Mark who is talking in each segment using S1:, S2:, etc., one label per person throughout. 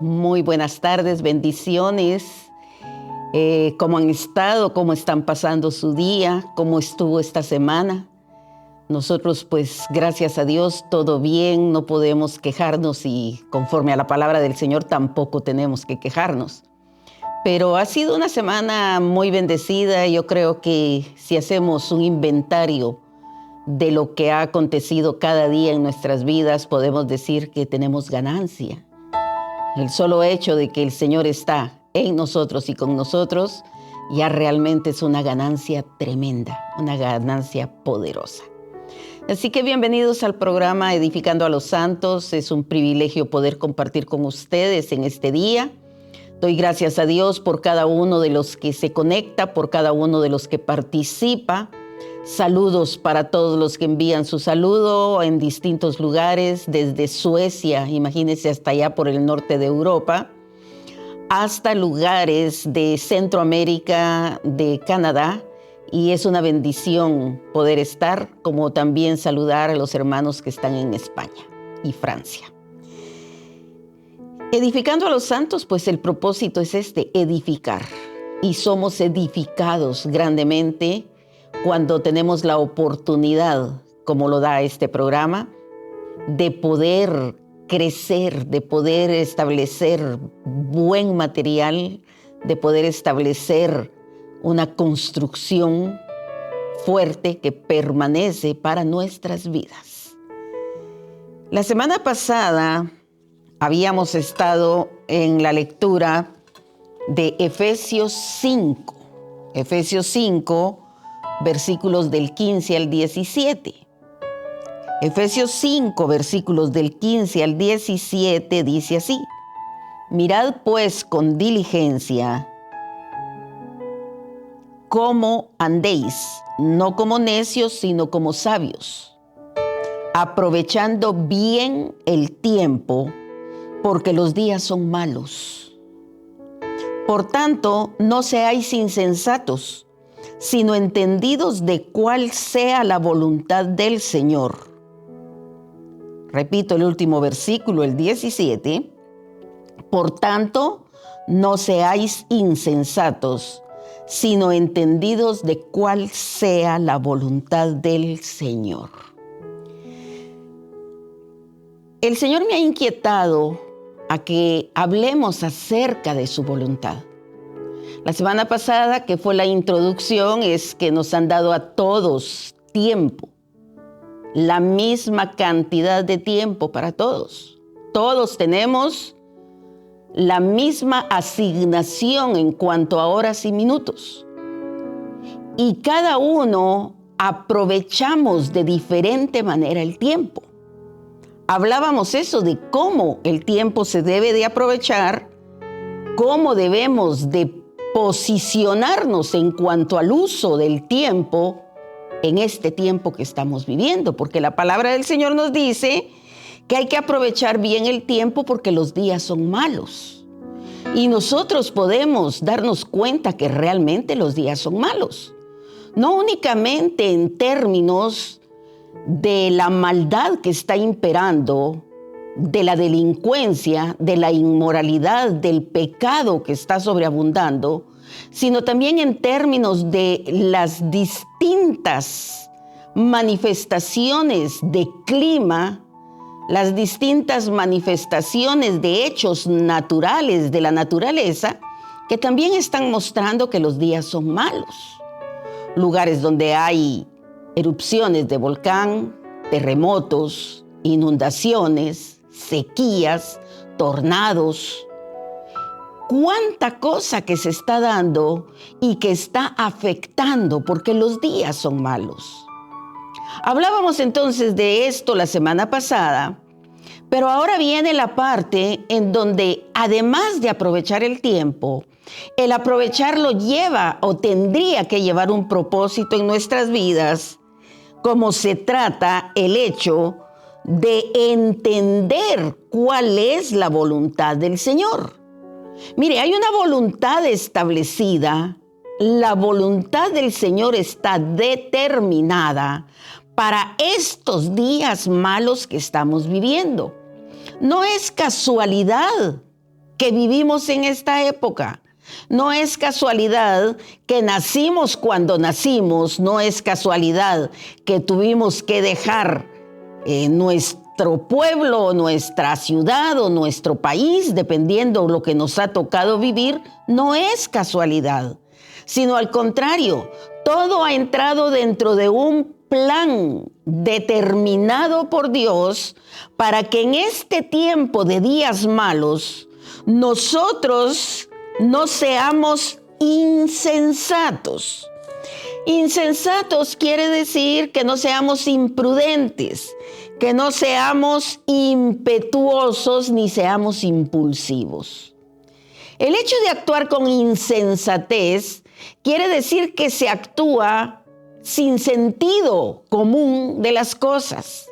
S1: Muy buenas tardes, bendiciones. ¿Cómo han estado? ¿Cómo están pasando su día? ¿Cómo estuvo esta semana? Nosotros, pues, gracias a Dios, todo bien, no podemos quejarnos y conforme a la palabra del Señor tampoco tenemos que quejarnos. Pero ha sido una semana muy bendecida. Yo creo que si hacemos un inventario de lo que ha acontecido cada día en nuestras vidas, podemos decir que tenemos ganancia. El solo hecho de que el Señor está en nosotros y con nosotros ya realmente es una ganancia tremenda, una ganancia poderosa. Así que bienvenidos al programa Edificando a los Santos. Es un privilegio poder compartir con ustedes en este día. Doy gracias a Dios por cada uno de los que se conecta, por cada uno de los que participa. Saludos para todos los que envían su saludo en distintos lugares, desde Suecia, imagínense, hasta allá por el norte de Europa, hasta lugares de Centroamérica, de Canadá, y es una bendición poder estar, como también saludar a los hermanos que están en España y Francia. Edificando a los santos, pues el propósito es edificar, y somos edificados grandemente cuando tenemos la oportunidad, como lo da este programa, de poder crecer, de poder establecer buen material, de poder establecer una construcción fuerte que permanece para nuestras vidas. La semana pasada habíamos estado en la lectura de Efesios 5. Efesios 5, versículos del 15 al 17. Efesios 5, versículos del 15 al 17 dice así: Mirad pues con diligencia cómo andéis, no como necios, sino como sabios, aprovechando bien el tiempo, porque los días son malos. Por tanto, no seáis insensatos, sino entendidos de cuál sea la voluntad del Señor. Repito el último versículo, el 17. Por tanto, no seáis insensatos, sino entendidos de cuál sea la voluntad del Señor. El Señor me ha inquietado a que hablemos acerca de su voluntad. La semana pasada, que fue la introducción, es que nos han dado a todos tiempo, la misma cantidad de tiempo para todos. Todos tenemos la misma asignación en cuanto a horas y minutos. Y cada uno aprovechamos de diferente manera el tiempo. Hablábamos eso de cómo el tiempo se debe de aprovechar, cómo debemos de posicionarnos en cuanto al uso del tiempo en este tiempo que estamos viviendo, porque la palabra del Señor nos dice que hay que aprovechar bien el tiempo porque los días son malos. Y nosotros podemos darnos cuenta que realmente los días son malos. No únicamente en términos de la maldad que está imperando, de la delincuencia, de la inmoralidad, del pecado que está sobreabundando, sino también en términos de las distintas manifestaciones de clima, las distintas manifestaciones de hechos naturales de la naturaleza, que también están mostrando que los días son malos. Lugares donde hay erupciones de volcán, terremotos, inundaciones, sequías, tornados. Cuánta cosa que se está dando y que está afectando porque los días son malos. Hablábamos entonces de esto la semana pasada, pero ahora viene la parte en donde, además de aprovechar el tiempo, el aprovecharlo lleva o tendría que llevar un propósito en nuestras vidas, como se trata el hecho de entender cuál es la voluntad del Señor. Mire, hay una voluntad establecida. La voluntad del Señor está determinada para estos días malos que estamos viviendo. No es casualidad que vivimos en esta época. No es casualidad que nacimos cuando nacimos, no es casualidad que tuvimos que dejar nuestro pueblo, nuestra ciudad o nuestro país, dependiendo de lo que nos ha tocado vivir, no es casualidad, sino al contrario, todo ha entrado dentro de un plan determinado por Dios para que en este tiempo de días malos nosotros no seamos insensatos. Insensatos quiere decir que no seamos imprudentes, que no seamos impetuosos ni seamos impulsivos. El hecho de actuar con insensatez quiere decir que se actúa sin sentido común de las cosas.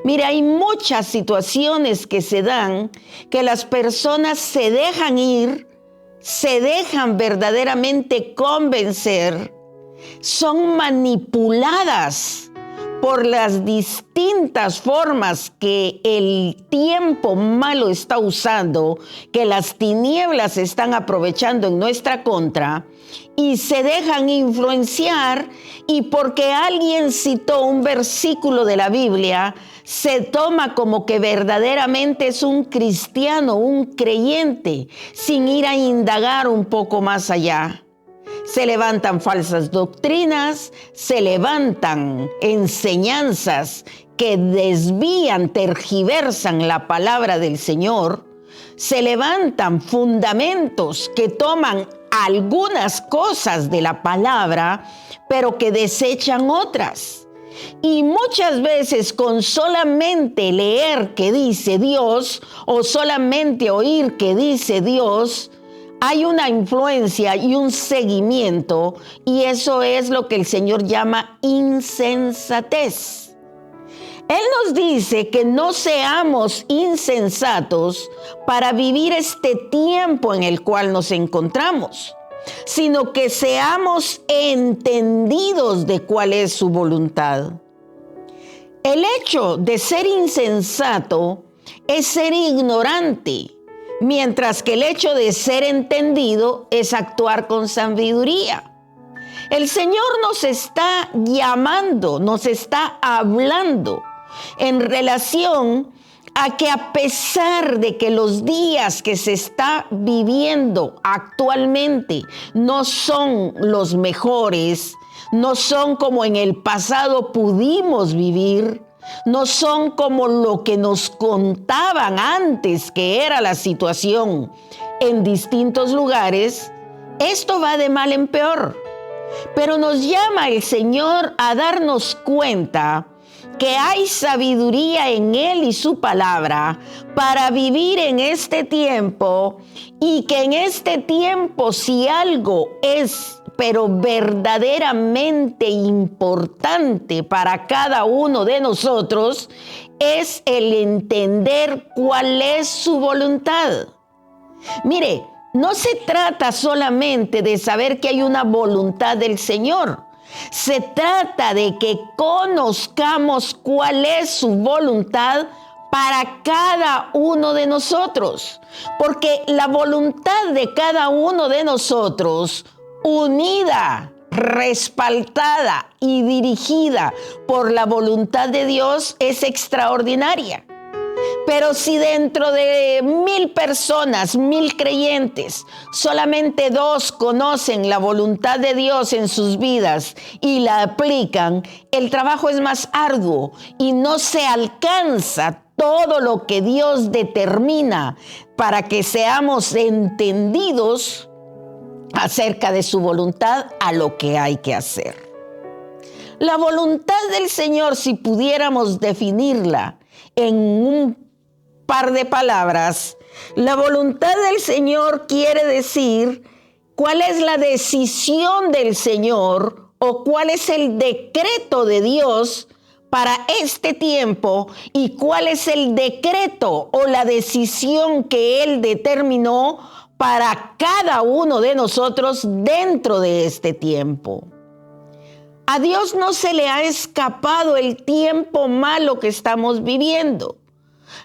S1: Mira, hay muchas situaciones que se dan que las personas se dejan ir, se dejan verdaderamente convencer, son manipuladas por las distintas formas que el tiempo malo está usando, que las tinieblas están aprovechando en nuestra contra, y se dejan influenciar, y porque alguien citó un versículo de la Biblia, se toma como que verdaderamente es un cristiano, un creyente, sin ir a indagar un poco más allá. Se levantan falsas doctrinas, se levantan enseñanzas que desvían, tergiversan la palabra del Señor, se levantan fundamentos que toman algunas cosas de la palabra, pero que desechan otras. Y muchas veces con solamente leer que dice Dios o solamente oír que dice Dios, hay una influencia y un seguimiento, y eso es lo que el Señor llama insensatez. Él nos dice que no seamos insensatos para vivir este tiempo en el cual nos encontramos, sino que seamos entendidos de cuál es su voluntad. El hecho de ser insensato es ser ignorante, mientras que el hecho de ser entendido es actuar con sabiduría. El Señor nos está llamando, nos está hablando en relación a que a pesar de que los días que se está viviendo actualmente no son los mejores, no son como en el pasado pudimos vivir, no son como lo que nos contaban antes que era la situación en distintos lugares, esto va de mal en peor. Pero nos llama el Señor a darnos cuenta que hay sabiduría en Él y su palabra para vivir en este tiempo, y que en este tiempo, si algo es pero verdaderamente importante para cada uno de nosotros, es el entender cuál es su voluntad. Mire, no se trata solamente de saber que hay una voluntad del Señor. Se trata de que conozcamos cuál es su voluntad para cada uno de nosotros. Porque la voluntad de cada uno de nosotros, unida, respaldada y dirigida por la voluntad de Dios, es extraordinaria. Pero si dentro de 1000 personas, 1000 creyentes, solamente 2 conocen la voluntad de Dios en sus vidas y la aplican, el trabajo es más arduo y no se alcanza todo lo que Dios determina para que seamos entendidos acerca de su voluntad a lo que hay que hacer. La voluntad del Señor, si pudiéramos definirla en un par de palabras, la voluntad del Señor quiere decir cuál es la decisión del Señor o cuál es el decreto de Dios para este tiempo, y cuál es el decreto o la decisión que Él determinó para cada uno de nosotros dentro de este tiempo. A Dios no se le ha escapado el tiempo malo que estamos viviendo.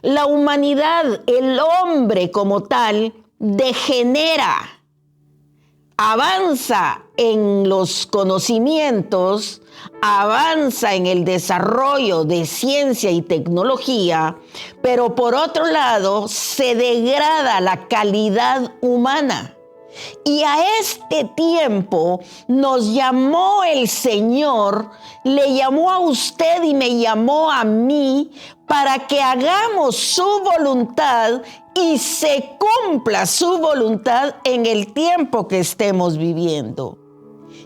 S1: La humanidad, el hombre como tal, degenera, avanza en los conocimientos, avanza en el desarrollo de ciencia y tecnología, pero por otro lado se degrada la calidad humana. Y a este tiempo nos llamó el Señor, le llamó a usted y me llamó a mí para que hagamos su voluntad y se cumpla su voluntad en el tiempo que estemos viviendo.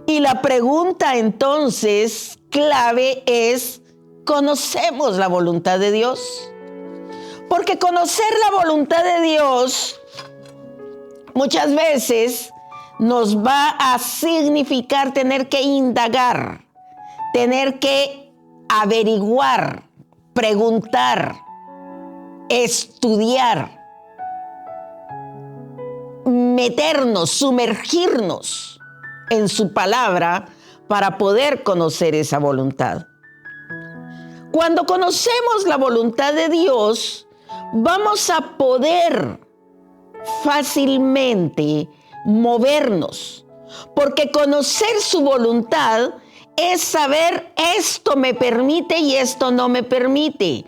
S1: Y la pregunta entonces clave es, ¿conocemos la voluntad de Dios? Porque conocer la voluntad de Dios muchas veces nos va a significar tener que indagar, tener que averiguar, preguntar, estudiar, meternos, sumergirnos en su palabra para poder conocer esa voluntad. Cuando conocemos la voluntad de Dios, vamos a poder fácilmente movernos, porque conocer su voluntad es saber esto me permite y esto no me permite.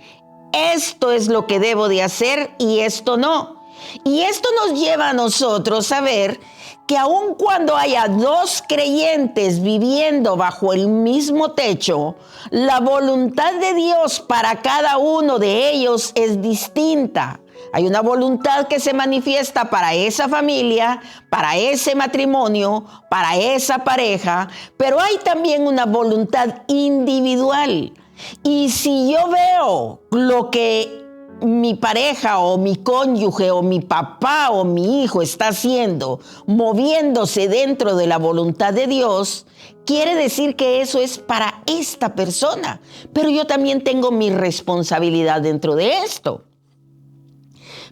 S1: Esto es lo que debo de hacer y esto no. Y esto nos lleva a nosotros a ver que aun cuando haya dos creyentes viviendo bajo el mismo techo, la voluntad de Dios para cada uno de ellos es distinta. Hay una voluntad que se manifiesta para esa familia, para ese matrimonio, para esa pareja, pero hay también una voluntad individual. Y si yo veo lo que mi pareja o mi cónyuge o mi papá o mi hijo está haciendo, moviéndose dentro de la voluntad de Dios, quiere decir que eso es para esta persona. Pero yo también tengo mi responsabilidad dentro de esto.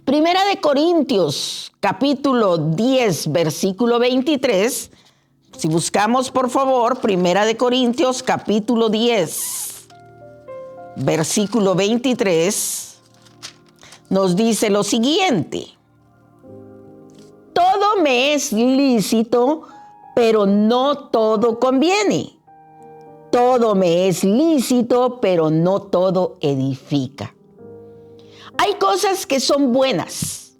S1: Primera de Corintios, capítulo 10, versículo 23. Si buscamos, por favor, Primera de Corintios, capítulo 10, versículo 23, nos dice lo siguiente. Todo me es lícito, pero no todo conviene. Todo me es lícito, pero no todo edifica. Hay cosas que son buenas,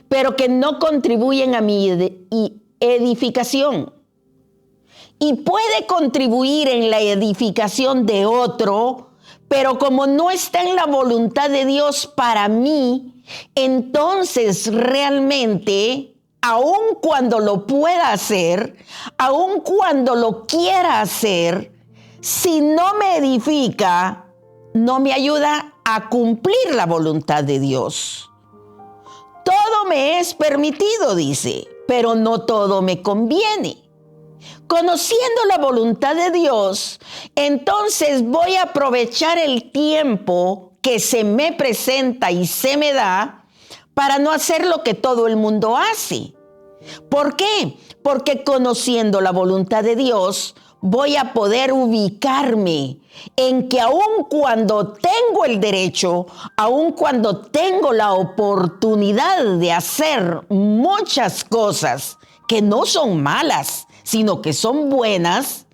S1: pero que no contribuyen a mi edificación. Y puede contribuir en la edificación de otro, pero como no está en la voluntad de Dios para mí, entonces realmente, aun cuando lo pueda hacer, aun cuando lo quiera hacer, si no me edifica, no me ayuda a cumplir la voluntad de Dios. Todo me es permitido, dice, pero no todo me conviene. Conociendo la voluntad de Dios, entonces voy a aprovechar el tiempo que se me presenta y se me da para no hacer lo que todo el mundo hace. ¿Por qué? Porque conociendo la voluntad de Dios, voy a poder ubicarme en que aun cuando tengo el derecho, aun cuando tengo la oportunidad de hacer muchas cosas que no son malas, sino que son buenas,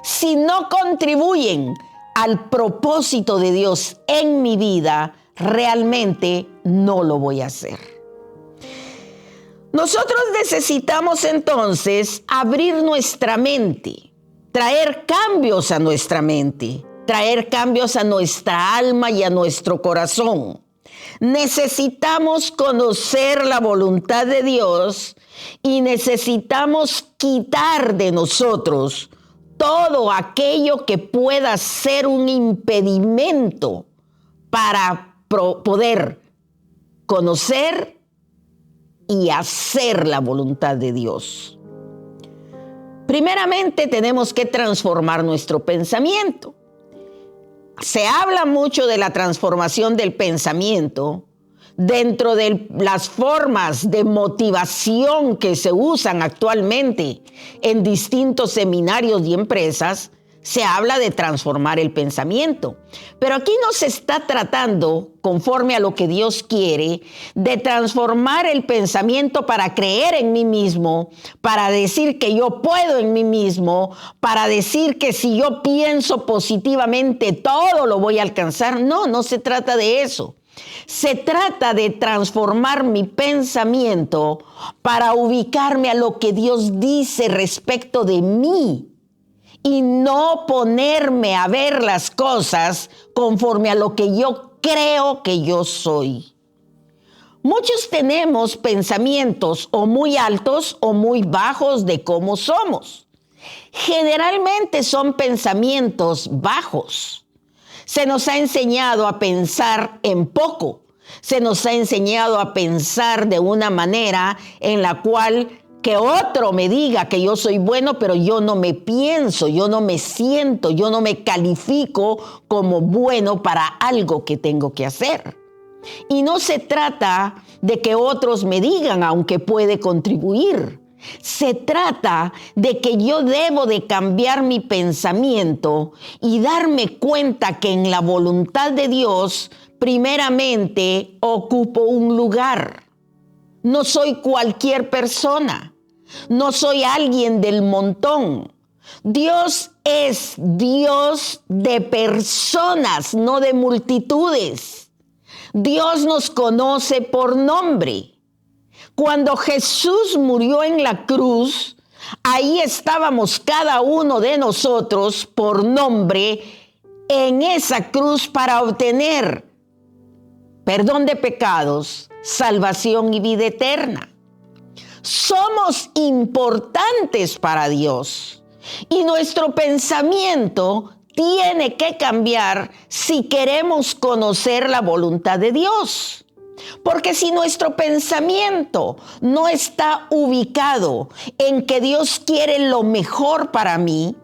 S1: si no contribuyen al propósito de Dios en mi vida, realmente no lo voy a hacer. Nosotros necesitamos entonces abrir nuestra mente, traer cambios a nuestra mente, traer cambios a nuestra alma y a nuestro corazón. Necesitamos conocer la voluntad de Dios y necesitamos quitar de nosotros todo aquello que pueda ser un impedimento para poder conocer y hacer la voluntad de Dios. Primeramente tenemos que transformar nuestro pensamiento. Se habla mucho de la transformación del pensamiento. Dentro de las formas de motivación que se usan actualmente en distintos seminarios y empresas, se habla de transformar el pensamiento. Pero aquí no se está tratando, conforme a lo que Dios quiere, de transformar el pensamiento para creer en mí mismo, para decir que yo puedo en mí mismo, para decir que si yo pienso positivamente todo lo voy a alcanzar. No, no se trata de eso. Se trata de transformar mi pensamiento para ubicarme a lo que Dios dice respecto de mí y no ponerme a ver las cosas conforme a lo que yo creo que yo soy. Muchos tenemos pensamientos o muy altos o muy bajos de cómo somos. Generalmente son pensamientos bajos. Se nos ha enseñado a pensar en poco. Se nos ha enseñado a pensar de una manera en la cual que otro me diga que yo soy bueno, pero yo no me pienso, yo no me siento, yo no me califico como bueno para algo que tengo que hacer. Y no se trata de que otros me digan, aunque puede contribuir. Se trata de que yo debo de cambiar mi pensamiento y darme cuenta que en la voluntad de Dios, primeramente, ocupo un lugar. No soy cualquier persona. No soy alguien del montón. Dios es Dios de personas, no de multitudes. Dios nos conoce por nombre. Cuando Jesús murió en la cruz, ahí estábamos cada uno de nosotros por nombre en esa cruz para obtener perdón de pecados, salvación y vida eterna. Somos importantes para Dios y nuestro pensamiento tiene que cambiar si queremos conocer la voluntad de Dios. Porque si nuestro pensamiento no está ubicado en que Dios quiere lo mejor para mí,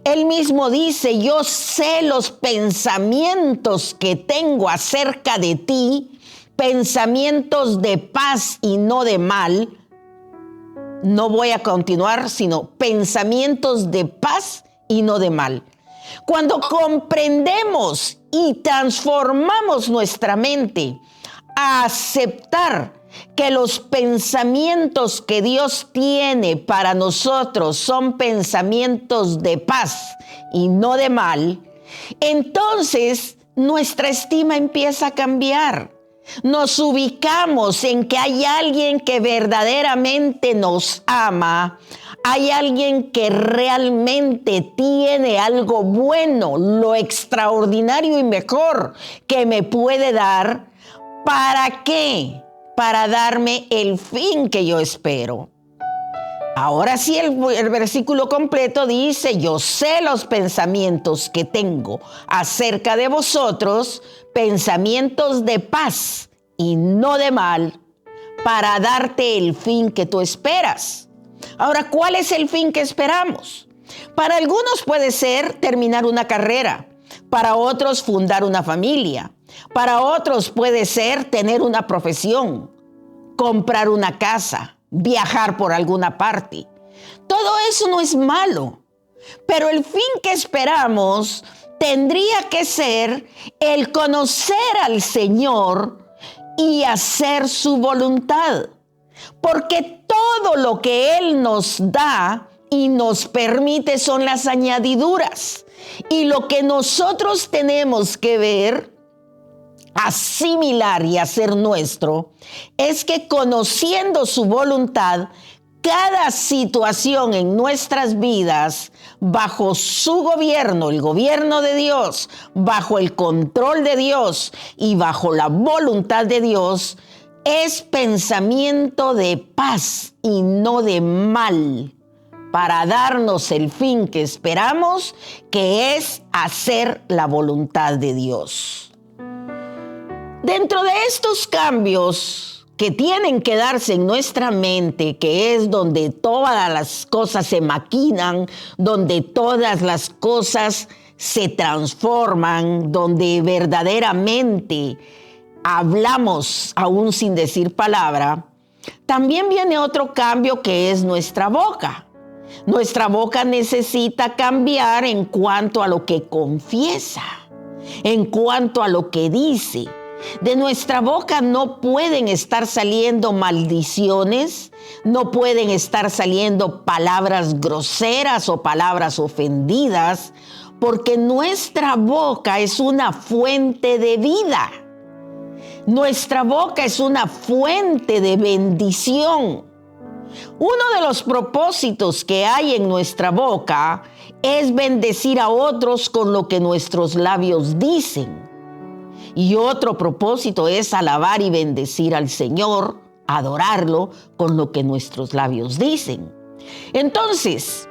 S1: Él mismo dice, yo sé los pensamientos que tengo acerca de ti, pensamientos de paz y no de mal. No voy a continuar, sino pensamientos de paz y no de mal. Cuando comprendemos y transformamos nuestra mente a aceptar que los pensamientos que Dios tiene para nosotros son pensamientos de paz y no de mal, entonces nuestra estima empieza a cambiar. Nos ubicamos en que hay alguien que verdaderamente nos ama, hay alguien que realmente tiene algo bueno, lo extraordinario y mejor que me puede dar. ¿Para qué? Para darme el fin que yo espero. Ahora sí, el versículo completo dice, yo sé los pensamientos que tengo acerca de vosotros, pensamientos de paz y no de mal, para darte el fin que tú esperas. Ahora, ¿cuál es el fin que esperamos? Para algunos puede ser terminar una carrera, para otros fundar una familia, para otros puede ser tener una profesión, comprar una casa, viajar por alguna parte. Todo eso no es malo, pero el fin que esperamos tendría que ser el conocer al Señor y hacer su voluntad, porque todo lo que Él nos da y nos permite son las añadiduras, y lo que nosotros tenemos que ver, asimilar y hacer nuestro, es que conociendo su voluntad, cada situación en nuestras vidas, bajo su gobierno, el gobierno de Dios, bajo el control de Dios y bajo la voluntad de Dios, es pensamiento de paz y no de mal, para darnos el fin que esperamos, que es hacer la voluntad de Dios. Dentro de estos cambios que tienen que darse en nuestra mente, que es donde todas las cosas se maquinan, donde todas las cosas se transforman, donde verdaderamente hablamos aún sin decir palabra, también viene otro cambio que es nuestra boca. Nuestra boca necesita cambiar en cuanto a lo que confiesa, en cuanto a lo que dice. De nuestra boca no pueden estar saliendo maldiciones, no pueden estar saliendo palabras groseras o palabras ofendidas, porque nuestra boca es una fuente de vida. Nuestra boca es una fuente de bendición. Uno de los propósitos que hay en nuestra boca es bendecir a otros con lo que nuestros labios dicen. Y otro propósito es alabar y bendecir al Señor, adorarlo con lo que nuestros labios dicen. Entonces,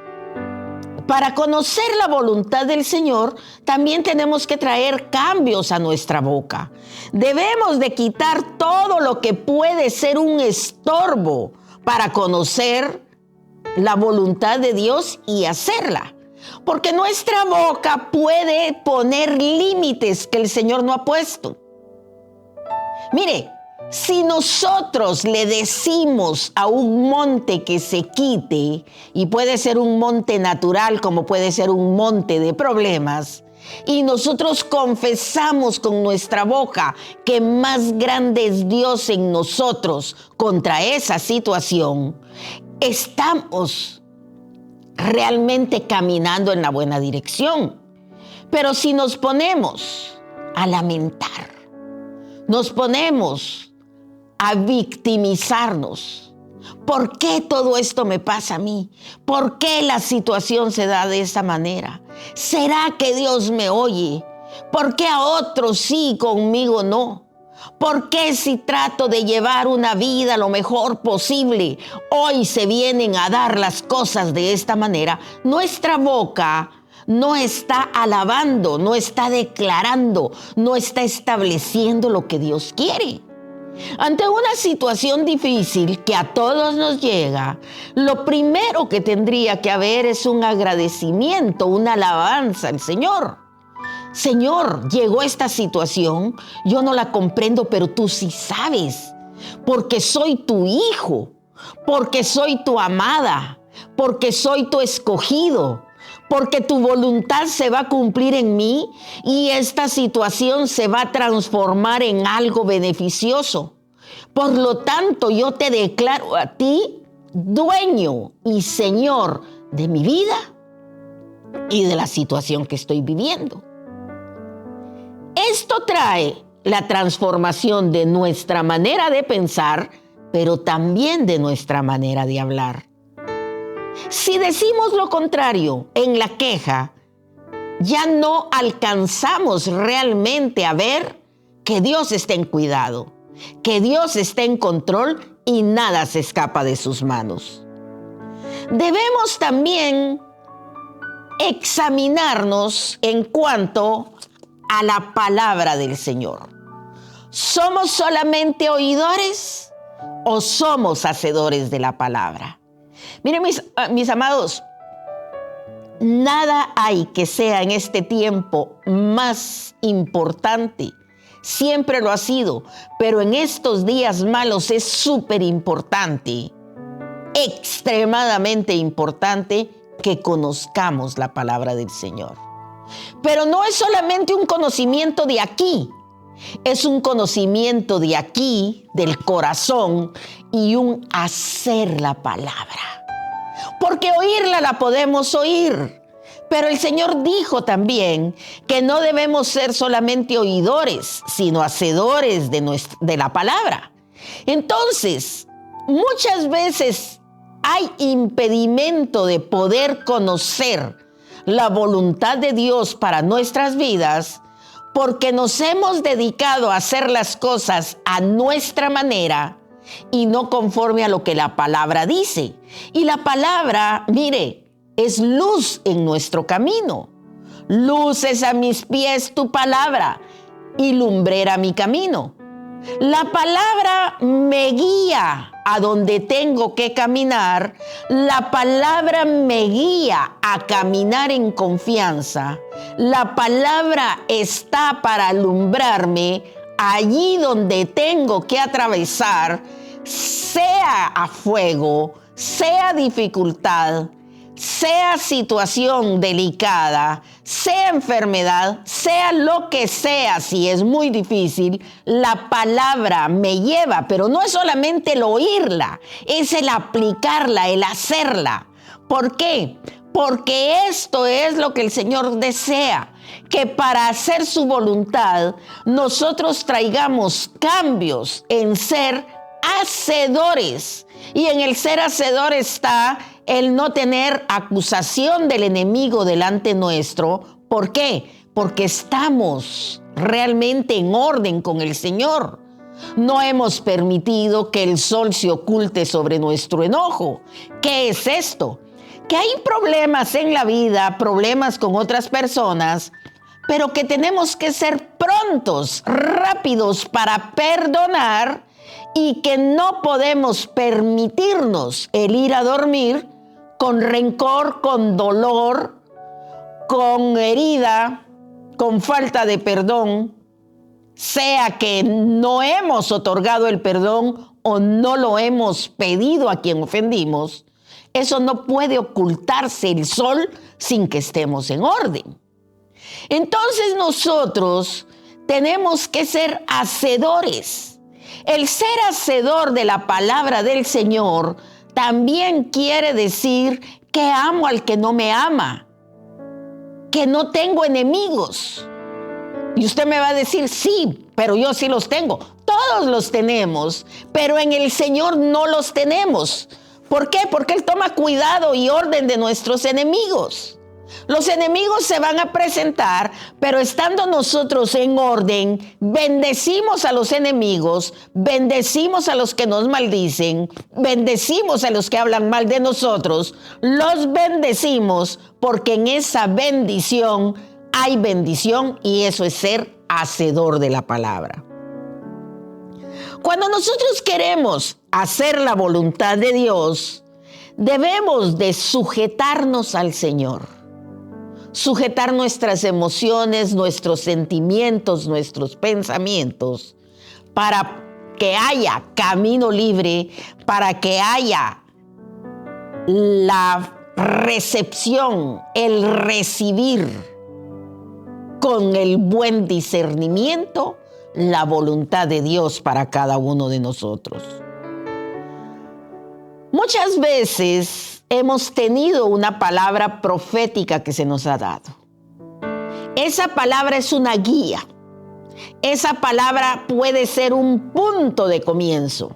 S1: para conocer la voluntad del Señor, también tenemos que traer cambios a nuestra boca. Debemos de quitar todo lo que puede ser un estorbo para conocer la voluntad de Dios y hacerla. Porque nuestra boca puede poner límites que el Señor no ha puesto. Mire, si nosotros le decimos a un monte que se quite, y puede ser un monte natural como puede ser un monte de problemas, y nosotros confesamos con nuestra boca que más grande es Dios en nosotros contra esa situación, estamos realmente caminando en la buena dirección. Pero si nos ponemos a lamentar, nos ponemos a victimizarnos, ¿por qué todo esto me pasa a mí? ¿Por qué la situación se da de esa manera? ¿Será que Dios me oye? ¿Por qué a otros sí, conmigo no? ¿Por qué si trato de llevar una vida lo mejor posible, hoy se vienen a dar las cosas de esta manera? Nuestra boca no está alabando, no está declarando, no está estableciendo lo que Dios quiere. Ante una situación difícil que a todos nos llega, lo primero que tendría que haber es un agradecimiento, una alabanza al Señor. Señor, llegó esta situación, yo no la comprendo, pero tú sí sabes, porque soy tu hijo, porque soy tu amada, porque soy tu escogido, porque tu voluntad se va a cumplir en mí y esta situación se va a transformar en algo beneficioso. Por lo tanto, yo te declaro a ti dueño y Señor de mi vida y de la situación que estoy viviendo. Esto trae la transformación de nuestra manera de pensar, pero también de nuestra manera de hablar. Si decimos lo contrario en la queja, ya no alcanzamos realmente a ver que Dios está en cuidado, que Dios está en control y nada se escapa de sus manos. Debemos también examinarnos en cuanto a la palabra del Señor. ¿Somos solamente oidores o somos hacedores de la palabra? Miren, mis amados, nada hay que sea en este tiempo más importante. Siempre lo ha sido, pero en estos días malos es súper importante, extremadamente importante que conozcamos la palabra del Señor. Pero no es solamente un conocimiento de aquí, es un conocimiento de aquí, del corazón, y un hacer la palabra. Porque oírla la podemos oír, pero el Señor dijo también que no debemos ser solamente oidores, sino hacedores de la palabra. Entonces, muchas veces hay impedimento de poder conocer la voluntad de Dios para nuestras vidas porque nos hemos dedicado a hacer las cosas a nuestra manera y no conforme a lo que la palabra dice. Y la palabra, mire, es luz en nuestro camino. Luz es a mis pies tu palabra y lumbrera mi camino. La palabra me guía a donde tengo que caminar. La palabra me guía a caminar en confianza. La palabra está para alumbrarme allí donde tengo que atravesar, sea a fuego, sea dificultad, sea situación delicada, sea enfermedad, sea lo que sea, si es muy difícil, la palabra me lleva, pero no es solamente el oírla, es el aplicarla, el hacerla. ¿Por qué? Porque esto es lo que el Señor desea, que para hacer su voluntad nosotros traigamos cambios en ser hacedores. Y en el ser hacedor está el no tener acusación del enemigo delante nuestro. ¿Por qué? Porque estamos realmente en orden con el Señor. No hemos permitido que el sol se oculte sobre nuestro enojo. ¿Qué es esto? Que hay problemas en la vida, problemas con otras personas, pero que tenemos que ser prontos, rápidos para perdonar, y que no podemos permitirnos el ir a dormir con rencor, con dolor, con herida, con falta de perdón, sea que no hemos otorgado el perdón o no lo hemos pedido a quien ofendimos. Eso no puede ocultarse el sol sin que estemos en orden. Entonces nosotros tenemos que ser hacedores. El ser hacedor de la palabra del Señor también quiere decir que amo al que no me ama, que no tengo enemigos. Y usted me va a decir, sí, pero yo sí los tengo. Todos los tenemos, pero en el Señor no los tenemos. ¿Por qué? Porque Él toma cuidado y orden de nuestros enemigos. Los enemigos se van a presentar, pero estando nosotros en orden, bendecimos a los enemigos, bendecimos a los que nos maldicen, bendecimos a los que hablan mal de nosotros, los bendecimos porque en esa bendición hay bendición y eso es ser hacedor de la palabra. Cuando nosotros queremos hacer la voluntad de Dios, debemos de sujetarnos al Señor. Sujetar nuestras emociones, nuestros sentimientos, nuestros pensamientos, para que haya camino libre, para que haya la recepción, el recibir con el buen discernimiento la voluntad de Dios para cada uno de nosotros. Muchas veces hemos tenido una palabra profética que se nos ha dado. Esa palabra es una guía. Esa palabra puede ser un punto de comienzo.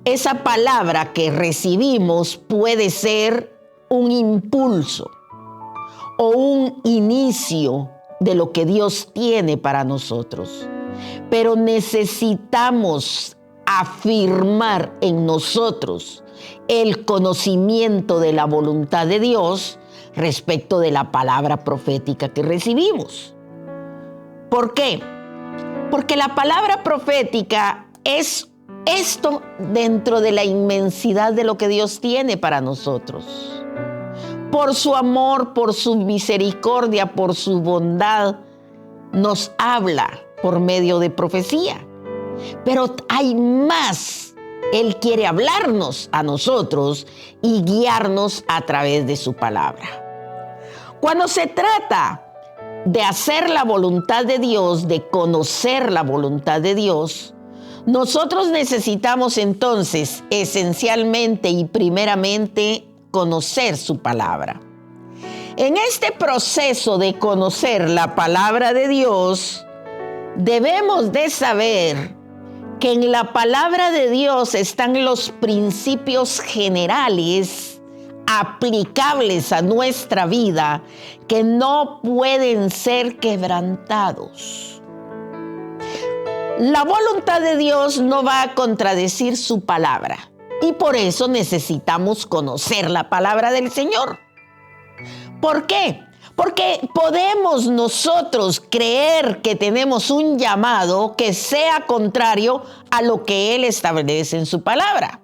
S1: Esa palabra que recibimos puede ser un impulso o un inicio de lo que Dios tiene para nosotros. Pero necesitamos afirmar en nosotros el conocimiento de la voluntad de Dios respecto de la palabra profética que recibimos. ¿Por qué? Porque la palabra profética es esto dentro de la inmensidad de lo que Dios tiene para nosotros. Por su amor, por su misericordia, por su bondad, nos habla por medio de profecía. Pero hay más. Él quiere hablarnos a nosotros y guiarnos a través de su palabra. Cuando se trata de hacer la voluntad de Dios, de conocer la voluntad de Dios, nosotros necesitamos entonces esencialmente y primeramente conocer su palabra. En este proceso de conocer la palabra de Dios, debemos de saber que en la palabra de Dios están los principios generales aplicables a nuestra vida que no pueden ser quebrantados. La voluntad de Dios no va a contradecir su palabra y por eso necesitamos conocer la palabra del Señor. ¿Por qué? Porque podemos nosotros creer que tenemos un llamado que sea contrario a lo que Él establece en su palabra.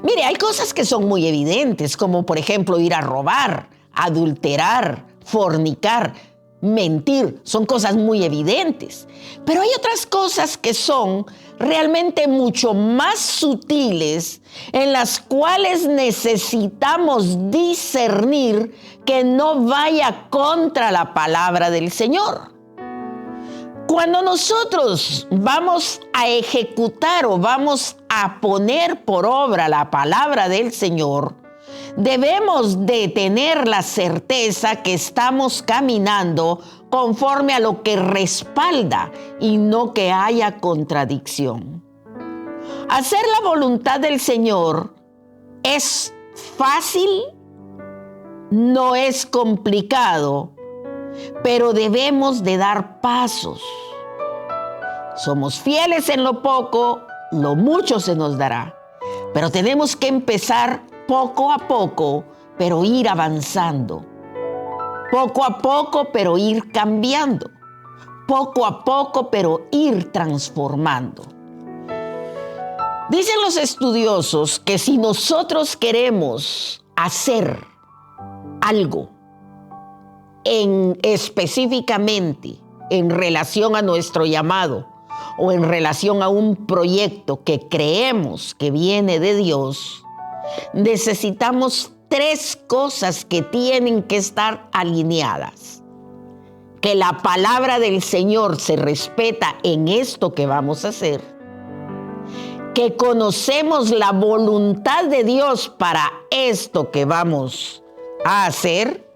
S1: Mire, hay cosas que son muy evidentes, como por ejemplo ir a robar, adulterar, fornicar. mentir, son cosas muy evidentes. Pero hay otras cosas que son realmente mucho más sutiles, en las cuales necesitamos discernir que no vaya contra la palabra del Señor. Cuando nosotros vamos a ejecutar o vamos a poner por obra la palabra del Señor, debemos de tener la certeza que estamos caminando conforme a lo que respalda y no que haya contradicción. Hacer la voluntad del Señor es fácil, no es complicado, pero debemos de dar pasos. Somos fieles en lo poco, lo mucho se nos dará. Pero tenemos que empezar poco a poco, pero ir avanzando. Poco a poco, pero ir cambiando. Poco a poco, pero ir transformando. Dicen los estudiosos que si nosotros queremos hacer algo específicamente en relación a nuestro llamado o en relación a un proyecto que creemos que viene de Dios, necesitamos 3 cosas que tienen que estar alineadas. Que la palabra del Señor se respeta en esto que vamos a hacer. Que conocemos la voluntad de Dios para esto que vamos a hacer.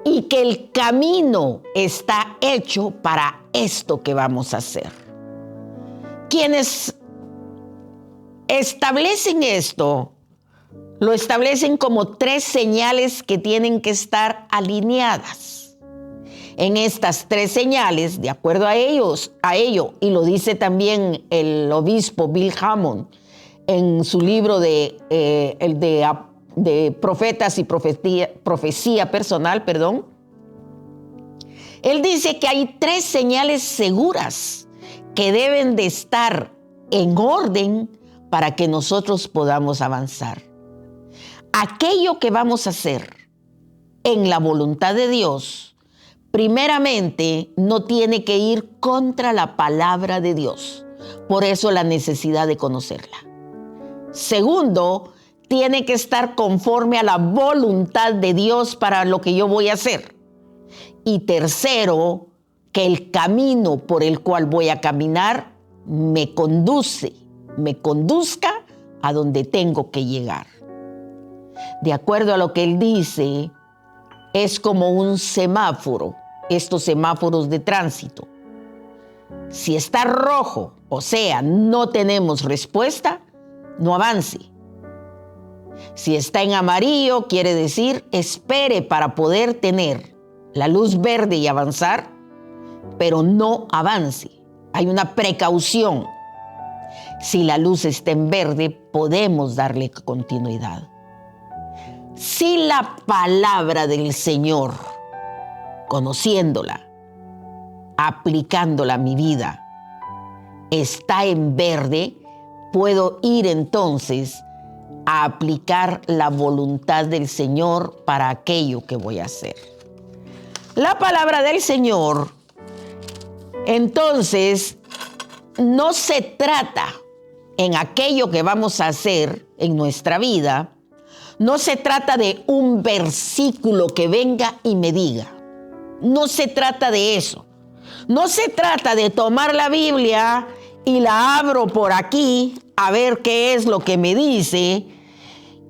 S1: Y que el camino está hecho para esto que vamos a hacer. Quienes establecen esto, lo establecen como 3 señales que tienen que estar alineadas. En estas 3 señales, de acuerdo a ello, y lo dice también el obispo Bill Hamon en su libro de profetas y profecía personal, él dice que hay 3 señales seguras que deben de estar en orden para que nosotros podamos avanzar. Aquello que vamos a hacer en la voluntad de Dios, primeramente, no tiene que ir contra la palabra de Dios. Por eso la necesidad de conocerla. Segundo, tiene que estar conforme a la voluntad de Dios para lo que yo voy a hacer. Y tercero, que el camino por el cual voy a caminar me conduzca a donde tengo que llegar. De acuerdo a lo que él dice, es como un semáforo, estos semáforos de tránsito. Si está rojo, o sea, no tenemos respuesta, no avance. Si está en amarillo, quiere decir espere para poder tener la luz verde y avanzar, pero no avance. Hay una precaución. Si la luz está en verde, podemos darle continuidad. Si la palabra del Señor, conociéndola, aplicándola a mi vida, está en verde, puedo ir entonces a aplicar la voluntad del Señor para aquello que voy a hacer. La palabra del Señor, entonces, no se trata en aquello que vamos a hacer en nuestra vida, no se trata de un versículo que venga y me diga. No se trata de eso. No se trata de tomar la Biblia y la abro por aquí a ver qué es lo que me dice.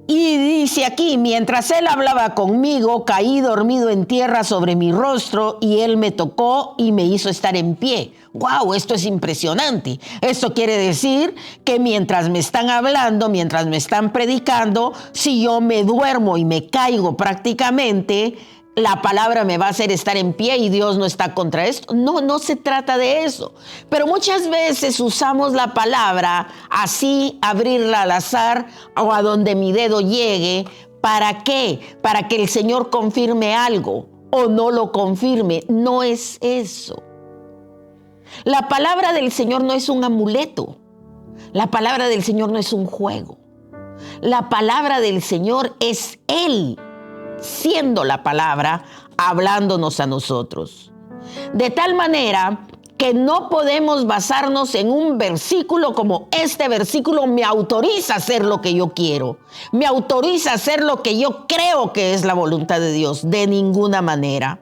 S1: Y dice aquí, mientras él hablaba conmigo, caí dormido en tierra sobre mi rostro y él me tocó y me hizo estar en pie. ¡Wow! Esto es impresionante. Esto quiere decir que mientras me están hablando, mientras me están predicando, si yo me duermo y me caigo prácticamente, la palabra me va a hacer estar en pie y Dios no está contra esto. No, no se trata de eso. Pero muchas veces usamos la palabra así, abrirla al azar o a donde mi dedo llegue. ¿Para qué? Para que el Señor confirme algo o no lo confirme. No es eso. La palabra del Señor no es un amuleto. La palabra del Señor no es un juego. La palabra del Señor es Él, siendo la palabra, hablándonos a nosotros. De tal manera que no podemos basarnos en un versículo como este versículo me autoriza a hacer lo que yo quiero, me autoriza a hacer lo que yo creo que es la voluntad de Dios, de ninguna manera.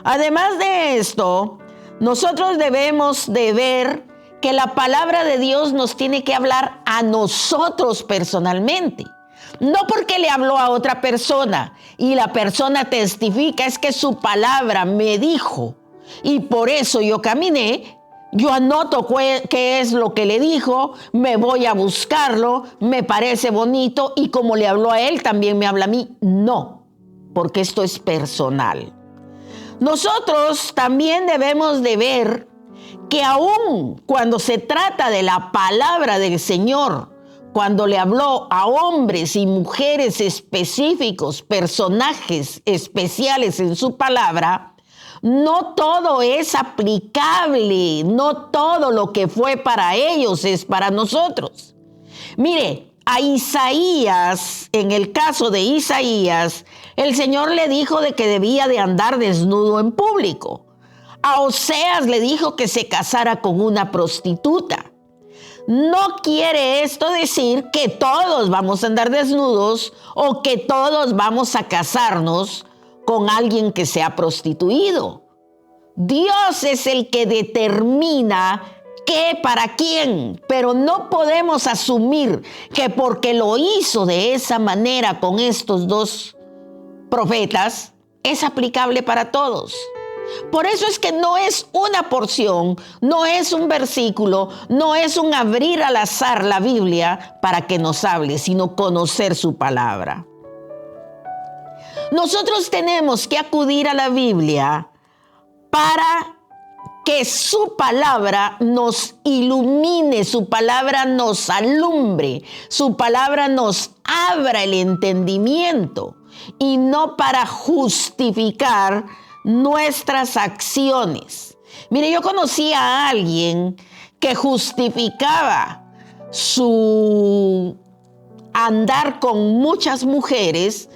S1: Además de esto, nosotros debemos de ver que la palabra de Dios nos tiene que hablar a nosotros personalmente. No porque le habló a otra persona y la persona testifica, es que su palabra me dijo y por eso yo caminé. Yo anoto qué es lo que le dijo, me voy a buscarlo, me parece bonito y como le habló a él, también me habla a mí. No, porque esto es personal. Nosotros también debemos de ver que aún cuando se trata de la palabra del Señor, cuando le habló a hombres y mujeres específicos, personajes especiales en su palabra, no todo es aplicable, no todo lo que fue para ellos es para nosotros. Mire, a Isaías, en el caso de Isaías, el Señor le dijo de que debía de andar desnudo en público. A Oseas le dijo que se casara con una prostituta. No quiere esto decir que todos vamos a andar desnudos o que todos vamos a casarnos con alguien que sea prostituido. Dios es el que determina qué para quién, pero no podemos asumir que porque lo hizo de esa manera con estos dos profetas, es aplicable para todos. Por eso es que no es una porción, no es un versículo, no es un abrir al azar la Biblia para que nos hable, sino conocer su palabra. Nosotros tenemos que acudir a la Biblia para que su palabra nos ilumine, su palabra nos alumbre, su palabra nos abra el entendimiento y no para justificar nuestras acciones. Mire, yo conocí a alguien que justificaba su andar con muchas mujeres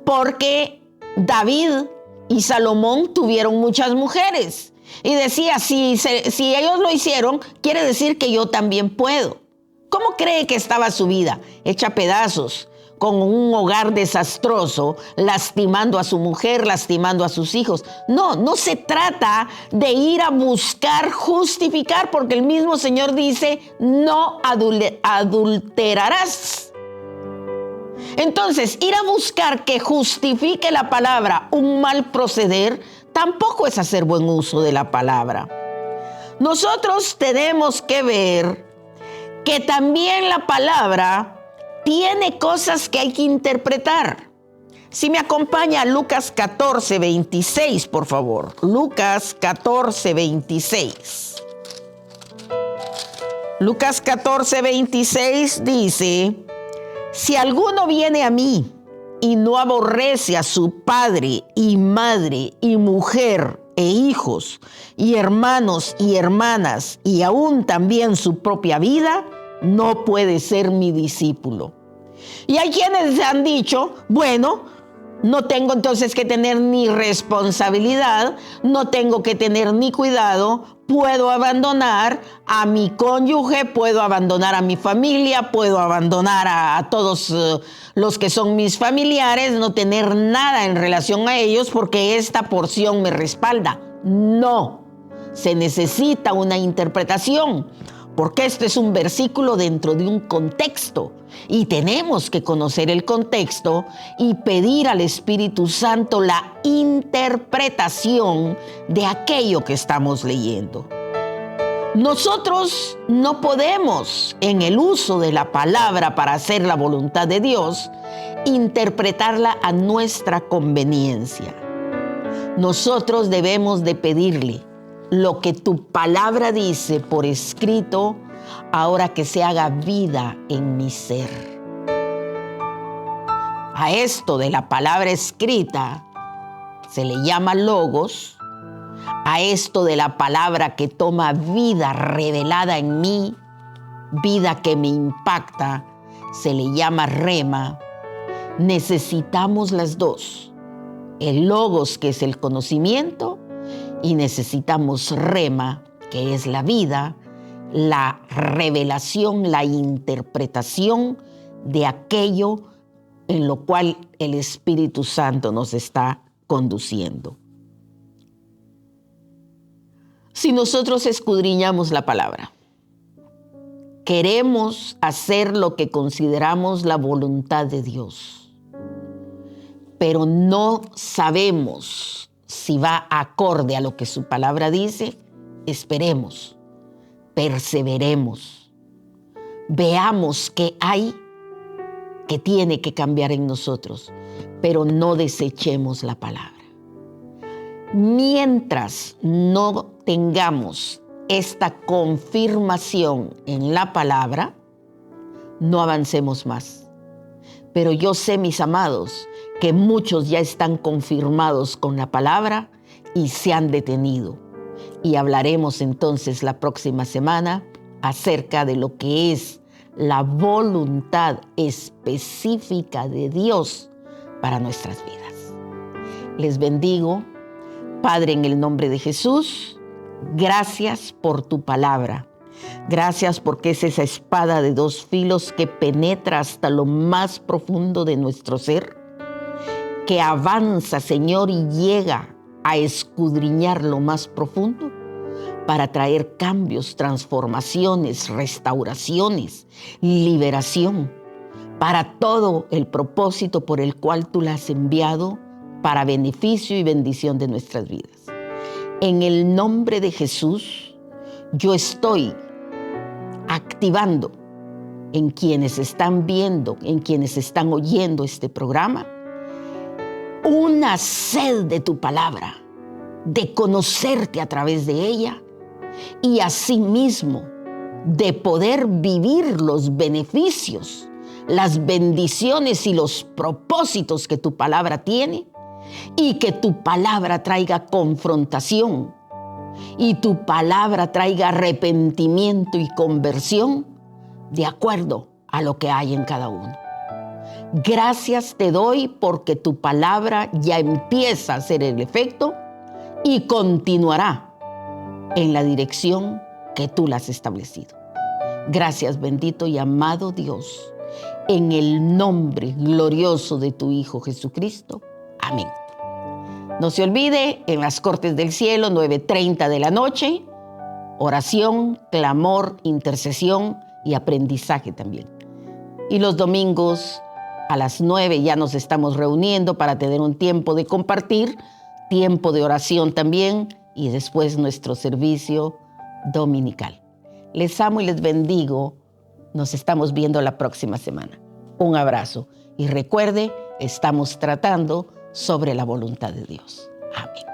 S1: porque David y Salomón tuvieron muchas mujeres. Y decía, si ellos lo hicieron, quiere decir que yo también puedo. ¿Cómo cree que estaba su vida? Hecha pedazos, con un hogar desastroso, lastimando a su mujer, lastimando a sus hijos. No se trata de ir a buscar justificar, porque el mismo Señor dice, no adulterarás. Entonces, ir a buscar que justifique la palabra un mal proceder, tampoco es hacer buen uso de la palabra. Nosotros tenemos que ver que también la palabra tiene cosas que hay que interpretar. Si me acompaña Lucas 14:26, por favor. Lucas 14:26. Lucas 14:26 dice, si alguno viene a mí y no aborrece a su padre y madre y mujer e hijos y hermanos y hermanas y aún también su propia vida, no puede ser mi discípulo. Y hay quienes han dicho, bueno, no tengo entonces que tener ni responsabilidad, no tengo que tener ni cuidado, puedo abandonar a mi cónyuge, puedo abandonar a mi familia, puedo abandonar a todos los que son mis familiares, no tener nada en relación a ellos porque esta porción me respalda. No, se necesita una interpretación, porque este es un versículo dentro de un contexto y tenemos que conocer el contexto y pedir al Espíritu Santo la interpretación de aquello que estamos leyendo. Nosotros no podemos, en el uso de la palabra para hacer la voluntad de Dios, interpretarla a nuestra conveniencia. Nosotros debemos de pedirle, lo que tu palabra dice por escrito, ahora que se haga vida en mi ser. A esto de la palabra escrita se le llama logos. A esto de la palabra que toma vida revelada en mí, vida que me impacta, se le llama rema. Necesitamos las dos. el logos, que es el conocimiento, y necesitamos rema, que es la vida, la revelación, la interpretación de aquello en lo cual el Espíritu Santo nos está conduciendo. Si nosotros escudriñamos la palabra, queremos hacer lo que consideramos la voluntad de Dios, pero no sabemos si va acorde a lo que su palabra dice, esperemos, perseveremos, veamos qué hay que tiene que cambiar en nosotros, pero no desechemos la palabra. Mientras no tengamos esta confirmación en la palabra, no avancemos más. Pero yo sé, mis amados, que muchos ya están confirmados con la palabra y se han detenido. Y hablaremos entonces la próxima semana acerca de lo que es la voluntad específica de Dios para nuestras vidas. Les bendigo, Padre, en el nombre de Jesús. Gracias por tu palabra. Gracias porque es esa espada de dos filos que penetra hasta lo más profundo de nuestro ser, que avanza, Señor, y llega a escudriñar lo más profundo para traer cambios, transformaciones, restauraciones, liberación, para todo el propósito por el cual tú la has enviado, para beneficio y bendición de nuestras vidas. En el nombre de Jesús, yo estoy activando en quienes están viendo, en quienes están oyendo este programa, una sed de tu palabra, de conocerte a través de ella y asimismo de poder vivir los beneficios, las bendiciones y los propósitos que tu palabra tiene, y que tu palabra traiga confrontación y tu palabra traiga arrepentimiento y conversión de acuerdo a lo que hay en cada uno. Gracias te doy porque tu palabra ya empieza a hacer el efecto y continuará en la dirección que tú la has establecido. Gracias, bendito y amado Dios, en el nombre glorioso de tu Hijo Jesucristo. Amén. No se olvide, en las Cortes del Cielo, 9:30 de la noche, oración, clamor, intercesión y aprendizaje también. Y los domingos a las 9 ya nos estamos reuniendo para tener un tiempo de compartir, tiempo de oración también y después nuestro servicio dominical. Les amo y les bendigo. Nos estamos viendo la próxima semana. Un abrazo y recuerde, estamos tratando sobre la voluntad de Dios. Amén.